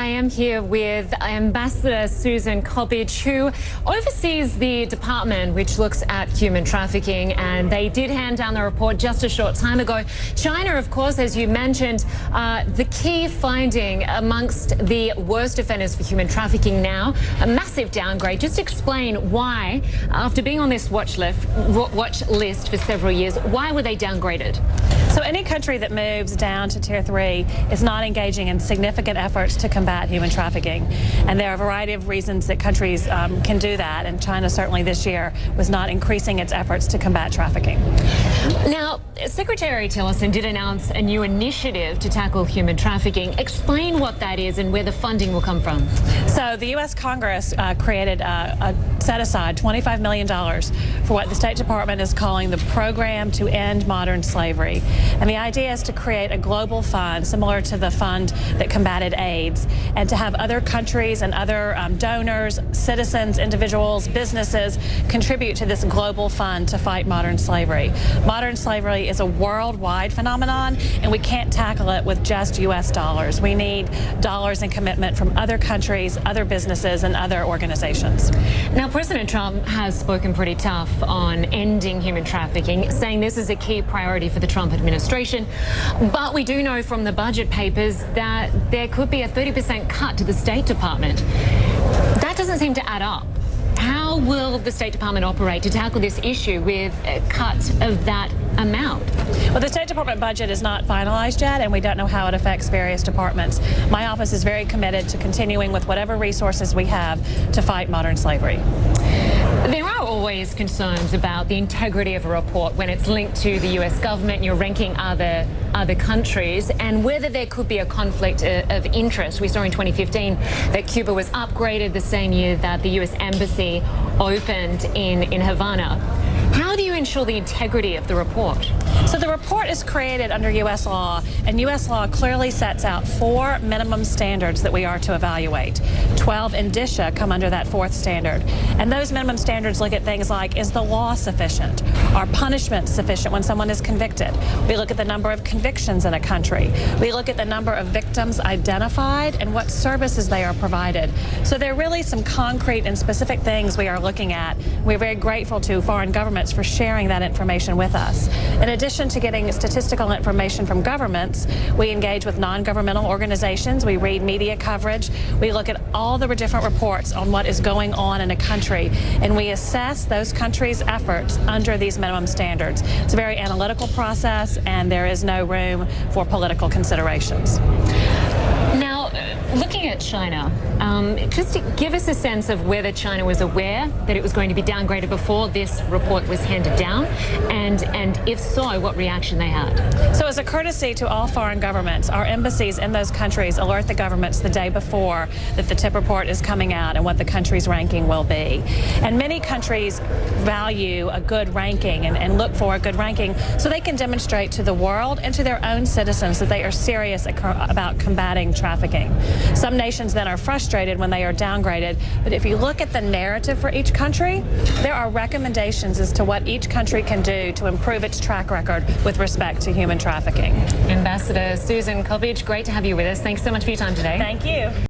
I am here with Ambassador Susan Coppage, who oversees the department which looks at human trafficking, and they did hand down the report just a short time ago. China, of course, as you mentioned, the key finding amongst the worst offenders for human trafficking now, a massive downgrade. Just explain why, after being on this watch list for several years, why were they downgraded? So any country that moves down to Tier 3 is not engaging in significant efforts to combat human trafficking. And there are a variety of reasons that countries can do that. And China certainly this year was not increasing its efforts to combat trafficking. Now, Secretary Tillerson did announce a new initiative to tackle human trafficking. Explain what that is and where the funding will come from. So the U.S. Congress set aside $25 million for what the State Department is calling the Program to End Modern Slavery. And the idea is to create a global fund similar to the fund that combated AIDS, and to have other countries and other donors, citizens, individuals, businesses contribute to this global fund to fight modern slavery. Modern slavery is a worldwide phenomenon, and we can't tackle it with just U.S. dollars. We need dollars and commitment from other countries, other businesses, and other organizations. Now, President Trump has spoken pretty tough on ending human trafficking, saying this is a key priority for the Trump administration. But we do know from the budget papers that there could be a 30% cut to the State Department. That doesn't seem to add up. How will the State Department operate to tackle this issue with a cut of that amount? Well, the State Department budget is not finalized yet, and we don't know how it affects various departments. My office is very committed to continuing with whatever resources we have to fight modern slavery. There are always concerns about the integrity of a report when it's linked to the U.S. government and you're ranking other countries, and whether there could be a conflict of interest. We saw in 2015 that Cuba was upgraded the same year that the U.S. Embassy opened in Havana. How do you ensure the integrity of the report? So the report is created under U.S. law, and U.S. law clearly sets out 4 minimum standards that we are to evaluate. 12 indicia come under that 4th standard. And those minimum standards look at things like, is the law sufficient? Are punishments sufficient when someone is convicted? We look at the number of convictions in a country. We look at the number of victims identified and what services they are provided. So there are really some concrete and specific things we are looking at. We're very grateful to foreign governments for sharing that information with us. In addition to getting statistical information from governments, we engage with non-governmental organizations. We read media coverage. We look at all the different reports on what is going on in a country, and we assess those countries' efforts under these minimum standards. It's a very analytical process, and there is no room for political considerations. Now, looking at China, just to give us a sense of whether China was aware that it was going to be downgraded before this report was handed down, and if so, what reaction they had. So as a courtesy to all foreign governments, our embassies in those countries alert the governments the day before that the TIP report is coming out and what the country's ranking will be. And many countries value a good ranking and look for a good ranking so they can demonstrate to the world and to their own citizens that they are serious about combating trafficking. Some nations then are frustrated when they are downgraded, but if you look at the narrative for each country, there are recommendations as to what each country can do to improve its track record with respect to human trafficking. Ambassador Susan Coppage, great to have you with us. Thanks so much for your time today. Thank you.